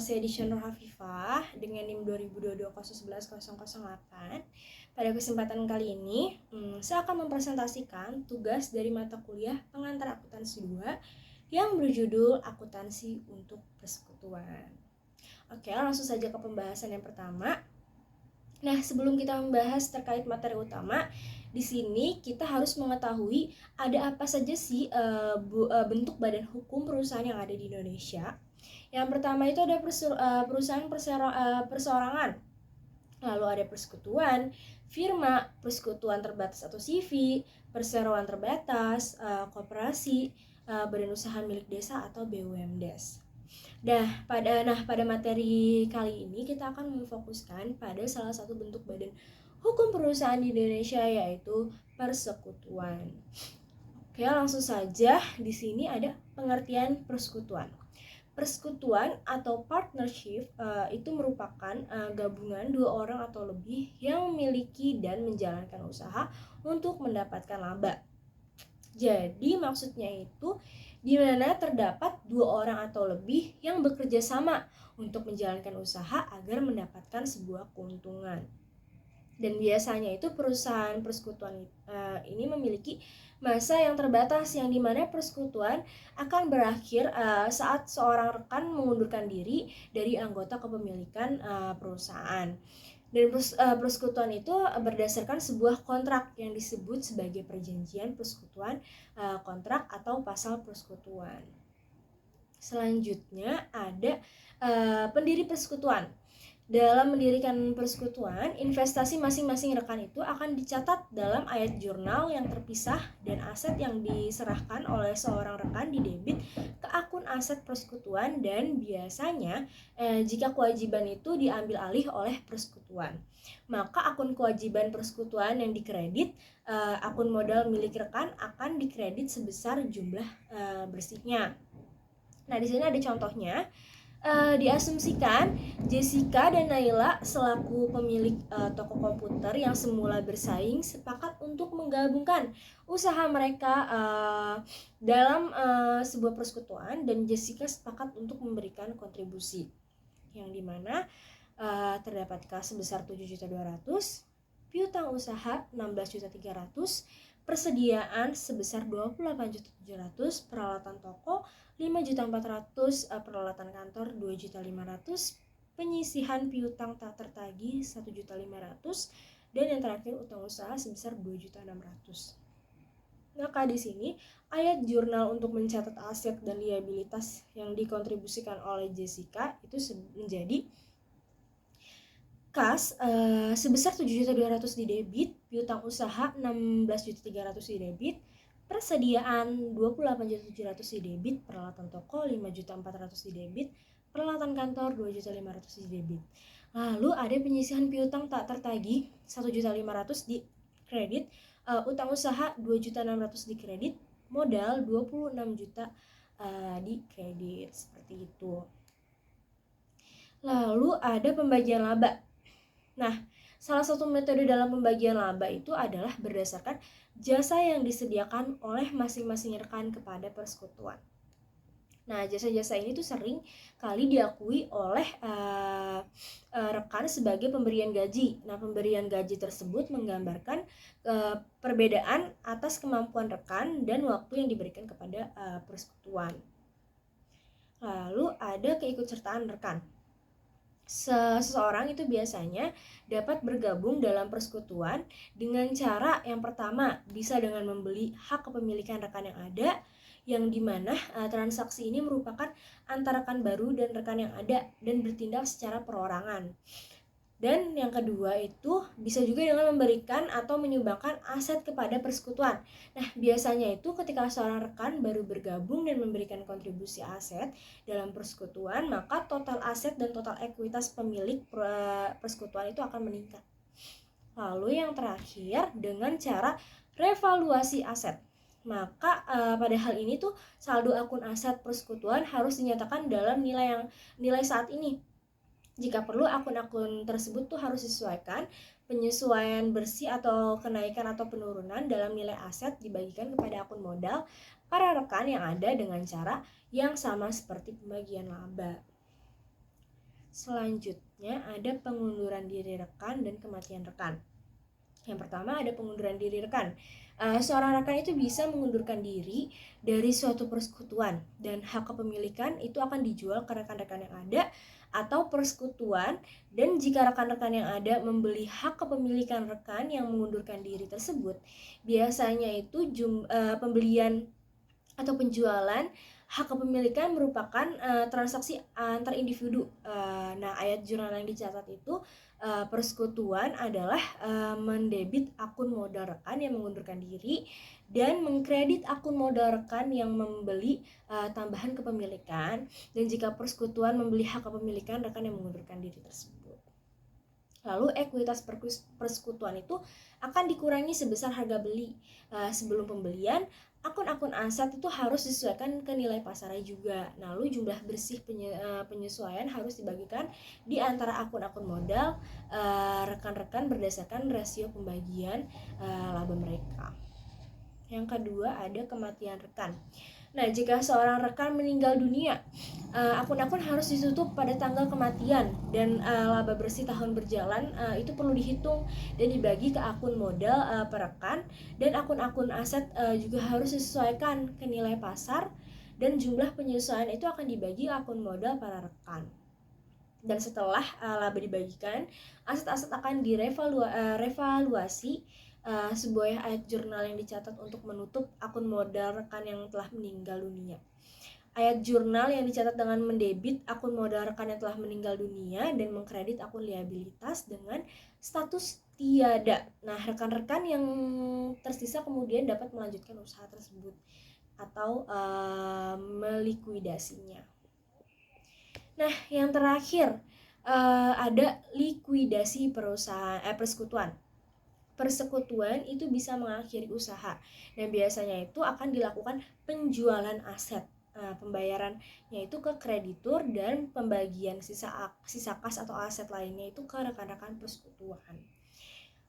saya Disha Nur Hafifah dengan NIM 2022011008. Pada kesempatan kali ini, saya akan mempresentasikan tugas dari mata kuliah pengantar akuntansi 2 yang berjudul Akuntansi untuk Persekutuan. Oke, langsung saja ke pembahasan yang pertama. Nah, sebelum kita membahas terkait materi utama, di sini kita harus mengetahui ada apa saja sih bentuk badan hukum perusahaan yang ada di Indonesia. Yang pertama itu ada perusahaan perseorangan, lalu ada persekutuan, firma, persekutuan terbatas atau CV, perseroan terbatas, koperasi, badan usaha milik desa atau BUMDes. Pada materi kali ini kita akan memfokuskan pada salah satu bentuk badan hukum perusahaan di Indonesia, yaitu persekutuan. Oke, langsung saja. Di sini ada pengertian persekutuan. Persekutuan atau partnership itu merupakan gabungan dua orang atau lebih yang memiliki dan menjalankan usaha untuk mendapatkan laba. Jadi maksudnya itu di mana terdapat dua orang atau lebih yang bekerja sama untuk menjalankan usaha agar mendapatkan sebuah keuntungan. Dan biasanya itu perusahaan persekutuan ini memiliki masa yang terbatas, yang dimana persekutuan akan berakhir saat seorang rekan mengundurkan diri dari anggota kepemilikan perusahaan. Dan persekutuan itu berdasarkan sebuah kontrak yang disebut sebagai perjanjian persekutuan, kontrak atau pasal persekutuan. Selanjutnya ada pendiri persekutuan. Dalam mendirikan persekutuan, investasi masing-masing rekan itu akan dicatat dalam ayat jurnal yang terpisah dan aset yang diserahkan oleh seorang rekan didebit ke akun aset persekutuan, dan biasanya jika kewajiban itu diambil alih oleh persekutuan, maka akun kewajiban persekutuan yang dikredit, akun modal milik rekan akan dikredit sebesar jumlah bersihnya. Nah, di sini ada contohnya. Diasumsikan Jessica dan Naila selaku pemilik toko komputer yang semula bersaing sepakat untuk menggabungkan usaha mereka dalam sebuah persekutuan, dan Jessica sepakat untuk memberikan kontribusi yang dimana terdapat kas sebesar 7.200.000, piutang usaha 16.300.000, persediaan sebesar 28.700.000, peralatan toko 5.400.000, peralatan kantor 2.500.000, penyisihan piutang tak tertagih 1.500.000, dan yang terakhir utang usaha sebesar 2.600.000. Maka di sini ayat jurnal untuk mencatat aset dan liabilitas yang dikontribusikan oleh Jessica itu menjadi kas sebesar 7.200.000 didebit, piutang usaha 16.300.000 didebit, persediaan 28.700.000 didebit, peralatan toko 5.400.000 didebit, peralatan kantor 2.500.000 didebit. Lalu ada penyisihan piutang tak tertagih 1.500.000 di kredit, utang usaha 2.600.000 di kredit, modal 26 juta di kredit, seperti itu. Lalu ada pembagian laba. Nah, salah satu metode dalam pembagian laba itu adalah berdasarkan jasa yang disediakan oleh masing-masing rekan kepada persekutuan. Nah, jasa-jasa ini tuh sering kali diakui oleh rekan sebagai pemberian gaji. Nah, pemberian gaji tersebut menggambarkan perbedaan atas kemampuan rekan dan waktu yang diberikan kepada persekutuan. Lalu ada keikutsertaan rekan. Seseorang itu biasanya dapat bergabung dalam persekutuan dengan cara yang pertama bisa dengan membeli hak kepemilikan rekan yang ada, yang dimana transaksi ini merupakan antara rekan baru dan rekan yang ada dan bertindak secara perorangan. Dan yang kedua itu bisa juga dengan memberikan atau menyumbangkan aset kepada persekutuan. Nah, biasanya itu ketika seorang rekan baru bergabung dan memberikan kontribusi aset dalam persekutuan, maka total aset dan total ekuitas pemilik persekutuan itu akan meningkat. Lalu yang terakhir dengan cara revaluasi aset. Maka pada hal ini tuh saldo akun aset persekutuan harus dinyatakan dalam nilai saat ini. Jika perlu, akun-akun tersebut tuh harus disesuaikan. Penyesuaian bersih atau kenaikan atau penurunan dalam nilai aset dibagikan kepada akun modal para rekan yang ada dengan cara yang sama seperti pembagian laba. Selanjutnya ada pengunduran diri rekan dan kematian rekan. Yang pertama ada pengunduran diri rekan. Seorang rekan itu bisa mengundurkan diri dari suatu persekutuan dan hak kepemilikan itu akan dijual ke rekan-rekan yang ada atau persekutuan, dan jika rekan-rekan yang ada membeli hak kepemilikan rekan yang mengundurkan diri tersebut, biasanya itu pembelian atau penjualan hak kepemilikan merupakan transaksi antar individu. Nah, ayat jurnal yang dicatat itu persekutuan adalah mendebit akun modal rekan yang mengundurkan diri dan mengkredit akun modal rekan yang membeli tambahan kepemilikan, dan jika persekutuan membeli hak kepemilikan rekan yang mengundurkan diri tersebut. Lalu ekuitas persekutuan itu akan dikurangi sebesar harga beli. Sebelum pembelian, akun-akun aset itu harus disesuaikan ke nilai pasarnya juga. Lalu jumlah bersih penyesuaian harus dibagikan di antara akun-akun modal rekan-rekan berdasarkan rasio pembagian laba mereka. Yang kedua ada kematian rekan. Nah, jika seorang rekan meninggal dunia, akun-akun harus ditutup pada tanggal kematian, dan laba bersih tahun berjalan itu perlu dihitung dan dibagi ke akun modal per rekan, dan akun-akun aset juga harus disesuaikan ke nilai pasar, dan jumlah penyesuaian itu akan dibagi akun modal para rekan. Dan setelah laba dibagikan, aset-aset akan direvaluasi sebuah ayat jurnal yang dicatat untuk menutup akun modal rekan yang telah meninggal dunia. Ayat jurnal yang dicatat dengan mendebit akun modal rekan yang telah meninggal dunia dan mengkredit akun liabilitas dengan status tiada. Nah, rekan-rekan yang tersisa kemudian dapat melanjutkan usaha tersebut atau melikuidasinya. Nah, yang terakhir ada likuidasi persekutuan. Persekutuan itu bisa mengakhiri usaha, dan biasanya itu akan dilakukan penjualan aset, pembayarannya itu ke kreditur, dan pembagian sisa kas atau aset lainnya itu ke rekan-rekan persekutuan.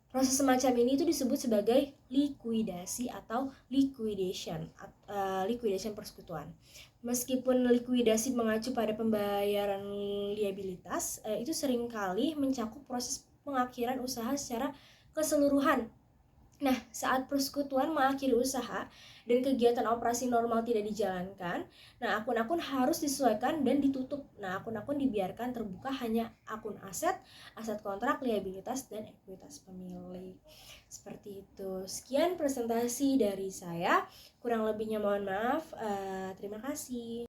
Proses semacam ini itu disebut sebagai likuidasi atau liquidation persekutuan. Meskipun likuidasi mengacu pada pembayaran liabilitas, itu seringkali mencakup proses pengakhiran usaha secara keseluruhan. Nah, saat persekutuan mengakhiri usaha dan kegiatan operasi normal tidak dijalankan, nah akun-akun harus disesuaikan dan ditutup. Nah, akun-akun dibiarkan terbuka hanya akun aset kontrak, liabilitas, dan ekuitas pemilik. Seperti itu. Sekian presentasi dari saya. Kurang lebihnya mohon maaf. Terima kasih.